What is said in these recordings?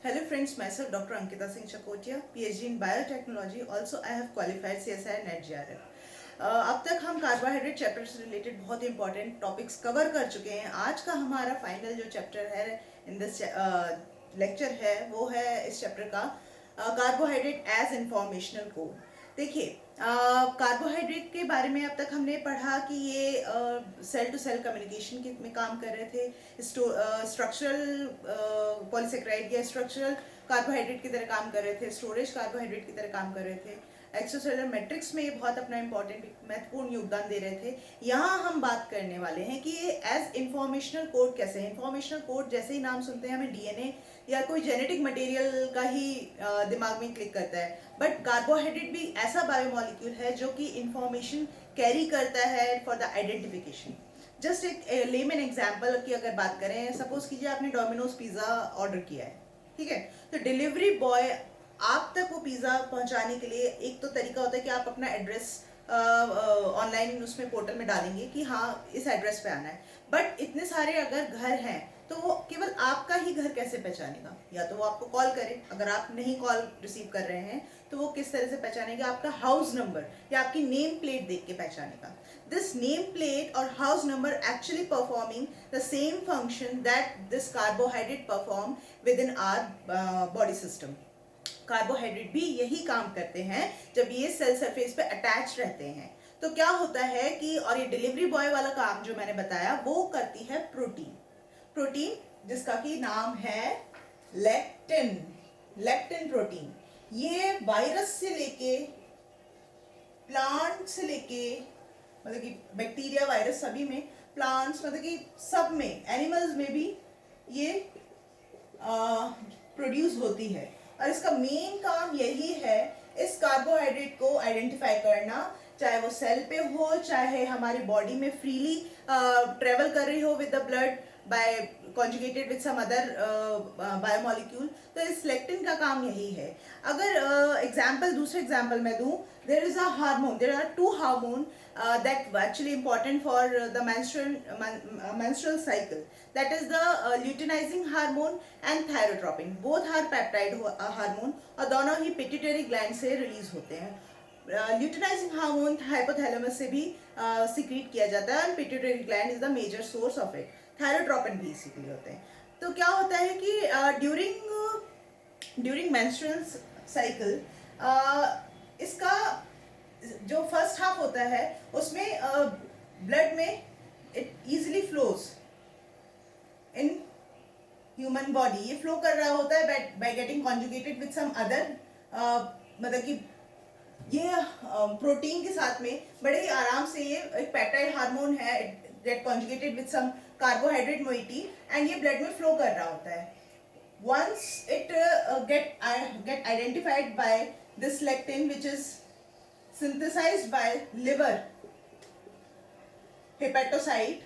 Hello friends, myself Dr. Ankita Singh Chakotia, PhD in Biotechnology. Also, I have qualified CSI NET JRF. अब तक हम carbohydrate chapter से related बहुत important topics cover कर चुके हैं। आज का हमारा फाइनल जो चैप्टर है इन दिस लेक्चर है वो है इस चैप्टर का कार्बोहाइड्रेट एज इंफॉर्मेशनल कोड। देखिए, कार्बोहाइड्रेट के बारे में अब तक हमने पढ़ा कि ये सेल टू सेल कम्युनिकेशन में काम कर रहे थे, स्ट्रक्चरल पॉलीसेकेराइड या स्ट्रक्चरल कार्बोहाइड्रेट की तरह काम कर रहे थे, स्टोरेज कार्बोहाइड्रेट की तरह काम कर रहे थे, एक्स्ट्रासेलुलर मैट्रिक्स में ये बहुत अपना इंपॉर्टेंट महत्वपूर्ण योगदान दे रहे थे। यहाँ हम बात करने वाले हैं कि ये एज इंफॉर्मेशनल कोड कैसे है। इंफॉर्मेशनल कोड जैसे ही नाम सुनते हैं हमें डीएनए या कोई जेनेटिक मटेरियल का ही दिमाग में क्लिक करता है, बट कार्बोहाइड्रेट भी ऐसा बायोमोलिक्यूल है जो कि इंफॉर्मेशन कैरी करता है फॉर द आइडेंटिफिकेशन। जस्ट एक लेमन एग्जाम्पल की अगर बात करें, सपोज कीजिए आपने डोमिनोज पिज्ज़ा ऑर्डर किया है, ठीक है, तो डिलीवरी बॉय आप तक वो पिज़्ज़ा पहुंचाने के लिए एक तो तरीका होता है कि आप अपना एड्रेस ऑनलाइन उसमें पोर्टल में डालेंगे कि हाँ इस एड्रेस पे आना है, बट इतने सारे अगर घर हैं तो वो केवल आपका ही घर कैसे पहचानेगा? या तो वो आपको कॉल करे, अगर आप नहीं कॉल रिसीव कर रहे हैं तो वो किस तरह से पहचानेगा? आपका हाउस नंबर या आपकी नेम प्लेट देख के पहचानेगा। दिस नेम प्लेट और house number actually performing the same function that this carbohydrate perform within our body system. Carbohydrate भी यही काम करते हैं जब ये सेल सरफेस पे अटैच रहते हैं। तो क्या होता है कि, और ये डिलीवरी बॉय वाला काम जो मैंने बताया वो करती है प्रोटीन। प्रोटीन जिसका कि नाम है लेक्टिन, लेक्टिन प्रोटीन। ये वायरस से लेके प्लांट से लेके, मतलब कि बैक्टीरिया वायरस सभी में, प्लांट्स मतलब कि सब में, एनिमल्स में भी ये प्रोड्यूस होती है। और इसका मेन काम यही है इस कार्बोहाइड्रेट को आइडेंटिफाई करना, चाहे वो सेल पे हो, चाहे हमारी बॉडी में फ्रीली ट्रेवल कर रही हो with the blood by conjugated with some other biomolecule. तो इस लेक्टिन का काम यही है। अगर दूसरे एग्जाम्पल मैं दूं, there is a hormone, there are two hormone that actually important for the menstrual cycle, that is the luteinizing hormone and thyrotropin. both are peptide hormone और दोनों ही पिट्यूटरी ग्लैंड से रिलीज होते हैं। ल्यूटिनाइजिंग हार्मोन हाइपोथैलेमस से भी secrete किया जाता है, and pituitary gland is the major source of it. Thyrotropin भी इसी होते हैं। तो क्या होता है कि ड्यूरिंग मेंस्ट्रुअल साइकिल इसका जो फर्स्ट हाफ होता है उसमें ब्लड में it easily flows in human body. ये फ्लो कर रहा होता है by getting conjugated with some other, मतलब कि ये प्रोटीन के साथ में बड़े ही आराम से, ये एक पेप्टाइड हार्मोन है, get conjugated with some carbohydrate moiety, and ये ब्लड में फ्लो कर रहा होता है। once it get identified by this lectin which is synthesized by liver hepatocyte,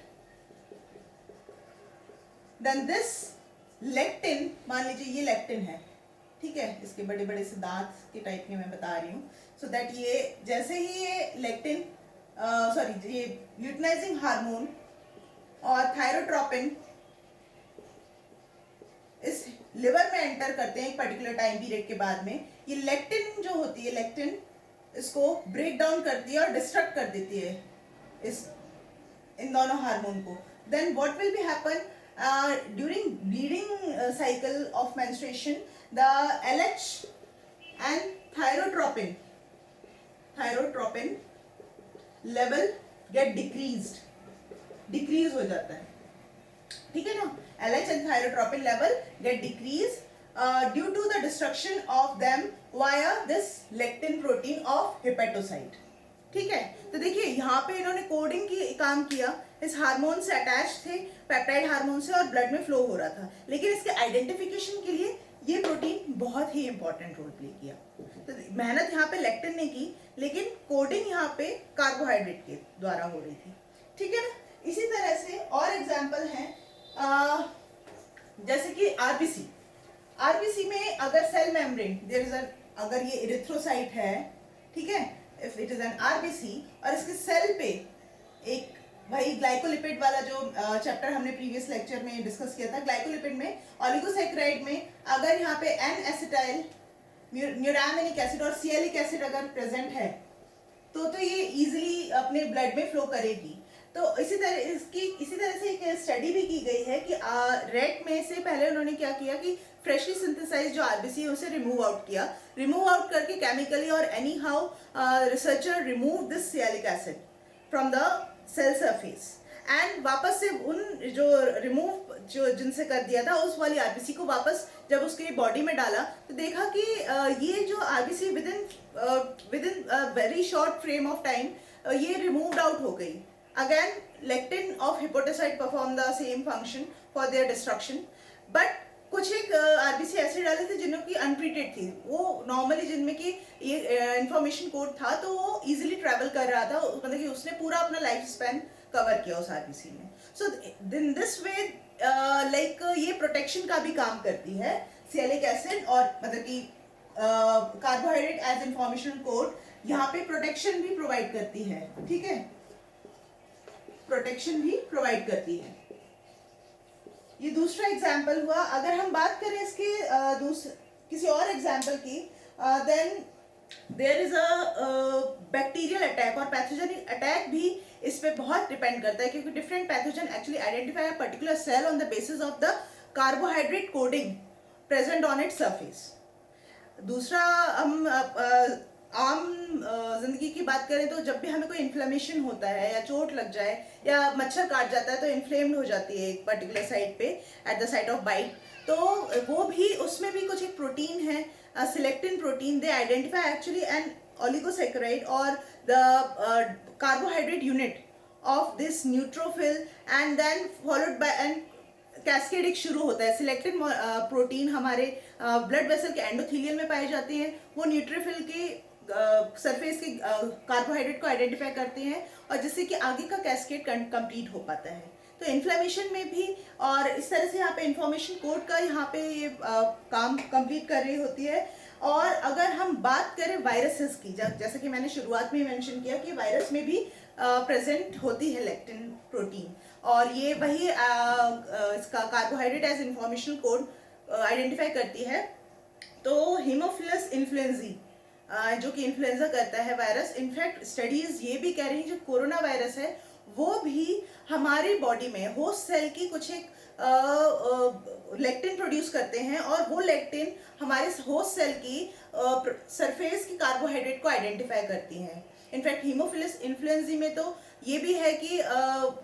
then this lectin, मान लीजिए ये lectin है, ठीक है, इसके बड़े बड़े से दांत के टाइप के मैं बता रही हूँ। सो दैट ये जैसे ही ये लेक्टिन ये ल्यूटिनाइजिंग हार्मोन और थायरोट्रोपिन इस लिवर में एंटर करते हैं एक पर्टिकुलर टाइम पीरियड के बाद में, ये लेक्टिन जो होती है, लेक्टिन इसको ब्रेक डाउन करती है और डिस्ट्रक्ट कर देती है इन दोनों हार्मोन को। Then what will be happen during bleeding cycle of menstruation, the LH and thyrotropin level get decrease हो जाता है, ठीक है ना। LH and thyrotropin level get decreased due to the destruction of them via this lectin protein of hepatocyte, ठीक है। तो देखिए यहाँ पे इन्होंने कोडिंग की काम किया, इस हार्मोन से अटैच थे, पेप्टाइड हार्मोन से, और ब्लड में फ्लो हो रहा था, लेकिन इसके आइडेंटिफिकेशन के लिए ये प्रोटीन बहुत ही इंपॉर्टेंट रोल प्ले किया। तो मेहनत यहाँ पे लेक्टिन ने की, लेकिन कोडिंग यहाँ पे कार्बोहाइड्रेट के द्वारा हो रही थी, ठीक है ना। इसी तरह से और एग्जाम्पल हैं, जैसे कि आरबीसी में अगर सेल मेम्ब्रेन, देयर इज अगर ये इरिथ्रोसाइट है, ठीक है, if it is an RBC और इसके सेल पे एक वही ग्लाइकोलिपिड वाला जो चैप्टर हमने प्रीवियस लेक्चर में डिस्कस किया था, ग्लाइकोलिपिड में ओलिगोसैकेराइड में अगर यहाँ पे एन एसिटाइल न्यूरामिनिक एसिड और सियालिक एसिड अगर प्रेजेंट है तो ये इजीली अपने ब्लड में फ्लो करेगी। तो इसी तरह से एक स्टडी भी की गई है कि रेट में से पहले उन्होंने क्या किया कि फ्रेशली सिंथेसाइज जो आरबीसी है उसे रिमूव आउट करके केमिकली और anyhow researcher remove this sialic acid from the cell surface and वापस से उन जो रिमूव जो जिनसे कर दिया था उस वाली आरबीसी को वापस जब उसके बॉडी में डाला तो देखा कि ये जो RBC within very short frame of time ये रिमूव्ड आउट हो गई। Again lectin of hepatocyte perform the same function for their destruction, but कुछ एक आरबीसी ऐसे डाले थे जिनों की अनट्रीटेड थी, वो नॉर्मली जिनमें कि ये इंफॉर्मेशन कोड था तो वो इजीली ट्रैवल कर रहा था, मतलब कि उसने पूरा अपना लाइफ स्पैन कवर किया उस आरबीसी में। सो इन दिस वे लाइक ये प्रोटेक्शन का भी काम करती है सियालिक एसिड, और मतलब कि कार्बोहाइड्रेट एज इंफॉर्मेशन कोड यहाँ पे प्रोटेक्शन भी प्रोवाइड करती है, ठीक है, प्रोटेक्शन भी प्रोवाइड करती है। ये दूसरा एग्जाम्पल हुआ। अगर हम बात करें इसके किसी और एग्जाम्पल की, then there is a bacterial attack, और पैथोजेनिक अटैक भी इस पे बहुत डिपेंड करता है क्योंकि different pathogen actually identify a particular cell on the basis of the carbohydrate coding present on its surface. दूसरा हम आम जिंदगी की बात करें तो जब भी हमें कोई इन्फ्लेमेशन होता है या चोट लग जाए या मच्छर काट जाता है तो इन्फ्लेम्ड हो जाती है एक पर्टिकुलर साइड पे at the site of bite, तो वो भी उसमें भी कुछ एक प्रोटीन है selectin protein, they identify actually an oligosaccharide और the carbohydrate unit of this neutrophil and then followed by an cascade एक शुरू होता है। सिलेक्टिन प्रोटीन हमारे ब्लड वेसल के एंडोथेलियल में पाए जाते हैं, वो न्यूट्रोफिल के सरफेस के कार्बोहाइड्रेट को आइडेंटिफाई करते हैं और जिससे कि आगे का कैस्केड कंप्लीट हो पाता है। तो इन्फ्लेमेशन में भी और इस तरह से यहाँ पे इंफॉर्मेशन कोड का यहाँ पे ये काम कंप्लीट कर रही होती है। और अगर हम बात करें वायरसेस की, जैसा कि मैंने शुरुआत में मेंशन किया कि वायरस में भी प्रेजेंट होती है लेक्टिन प्रोटीन, और ये वही इसका carbohydrate as information code identify करती है। तो हीमोफिलस इन्फ्लुएंजी जो कि इन्फ्लुएंजा करता है वायरस, इनफैक्ट स्टडीज ये भी कह रही हैं जो कोरोना वायरस है वो भी हमारी बॉडी में होस्ट सेल की कुछ एक लेक्टिन प्रोड्यूस करते हैं और वो लेक्टिन हमारे होस्ट सेल की सरफेस की कार्बोहाइड्रेट को आइडेंटिफाई करती हैं। इनफैक्ट हीमोफिलस इन्फ्लुएंजी में तो ये भी है कि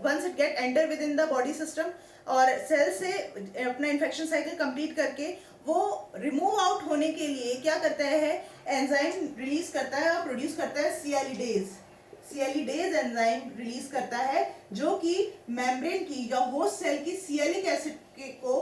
once it get enter within the body system और सेल से अपना इन्फेक्शन साइकिल कंप्लीट करके वो रिमूव आउट होने के लिए क्या करता है, एंजाइम रिलीज करता है और प्रोड्यूस करता है सियालिडेज एंजाइम रिलीज करता है जो कि मेम्ब्रेन की या होस्ट सेल की सियालिक एसिड को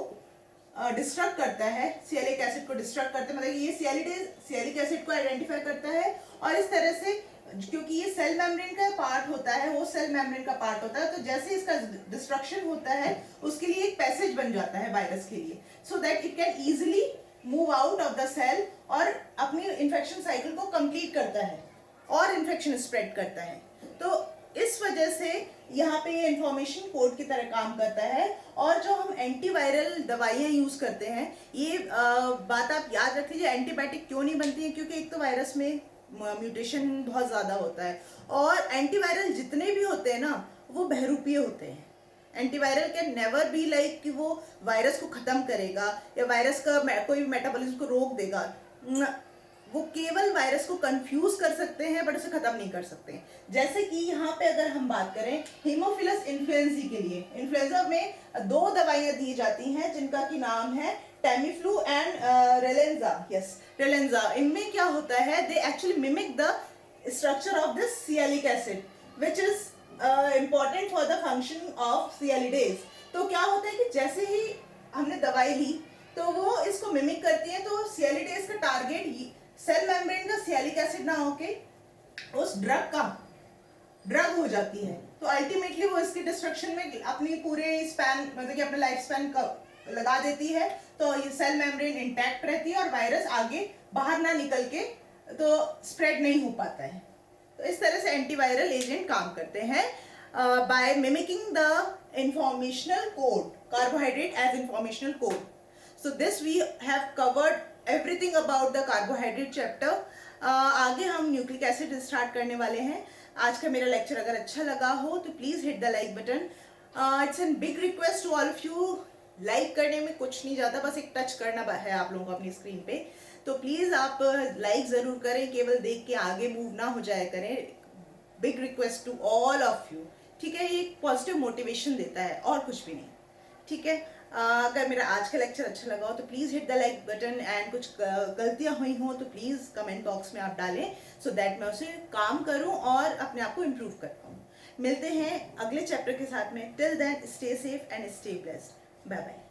डिस्ट्रक्ट करता है, सियालिक एसिड को डिस्ट्रक्ट करता है, मतलब ये सियालिक एसिड को आइडेंटिफाई करता है। और इस तरह से क्योंकि ये सेल मेम्ब्रेन का पार्ट होता है, वो सेल मेम्ब्रेन का पार्ट होता है, तो जैसे इसका डिस्ट्रक्शन होता है उसके लिए एक पैसेज बन जाता है वायरस के लिए, so that it can easily move out of the cell और अपनी इन्फेक्शन साइकिल को कंप्लीट करता है और इन्फेक्शन स्प्रेड करता है। तो इस वजह से यहाँ पे ये इंफॉर्मेशन कोड की तरह काम करता है। और जो हम एंटीवायरल दवाइयाँ यूज करते हैं, ये बात आप याद रख लीजिए, एंटीबायोटिक क्यों नहीं बनती है, क्योंकि एक तो वायरस में म्यूटेशन बहुत ज़्यादा होता है और एंटीवायरल जितने भी होते हैं ना वो बहरूपीय होते हैं। Antiviral can never be like कि वो वायरस को ख़त्म करेगा या वायरस का कोई भी मेटाबॉलिज्म को रोक देगा, वो केवल वायरस को कंफ्यूज कर सकते हैं बट उसे खत्म नहीं कर सकते। जैसे कि यहाँ पे अगर हम बात करें हीमोफिलस इन्फ्लुएंजी के लिए, इन्फ्लुएंजा में 2 दवाइयाँ दी जाती हैं जिनका की नाम है टेमीफ्लू एंड रेलेंजा। इनमें क्या होता है, they actually mimic the structure of this sialic acid which is important for the function of sialidase. तो क्या होता है कि जैसे ही हमने दवाई ली तो वो इसको मिमिक करती है, तो सियालिडेज का टारगेट सेल मेम्ब्रेन का सियालिक एसिड ना होके उस ड्रग हो जाती है। तो अल्टीमेटली वो इसकी डिस्ट्रक्शन में अपनी पूरे स्पैन, मतलब कि अपने लाइफ स्पैन का लगा देती है, तो ये सेल मेम्ब्रेन इंटैक्ट रहती है और वायरस आगे बाहर ना निकल के तो स्प्रेड नहीं हो पाता है। तो इस तरह से एंटीवायरल एजेंट काम करते हैं। by mimicking the informational code, carbohydrate as informational code. So this we have covered everything about the carbohydrate chapter. आगे हम न्यूक्लिक एसिड स्टार्ट करने वाले हैं. आज का मेरा लेक्चर अगर अच्छा लगा हो तो please hit the like button. It's an big request to all of you. Like करने में कुछ नहीं जाता, बस एक टच करना है आप लोगों को अपनी स्क्रीन पे. तो प्लीज़ आप लाइक ज़रूर करें, केवल देख के आगे मूव ना हो जाया करें. Big request to all of you. ठीक है, ये एक पॉजिटिव मोटिवेशन देता है और कुछ भी नहीं. ठीक है, अगर मेरा आज का लेक्चर अच्छा लगा हो तो please hit the like button. And कुछ गलतियां हुई हों तो प्लीज़ कमेंट बॉक्स में आप डालें, सो दैट मैं उसे काम करूं और अपने आप को इम्प्रूव कर पाऊँ. मिलते हैं अगले चैप्टर के साथ में. Till then stay safe and stay blessed. Bye bye.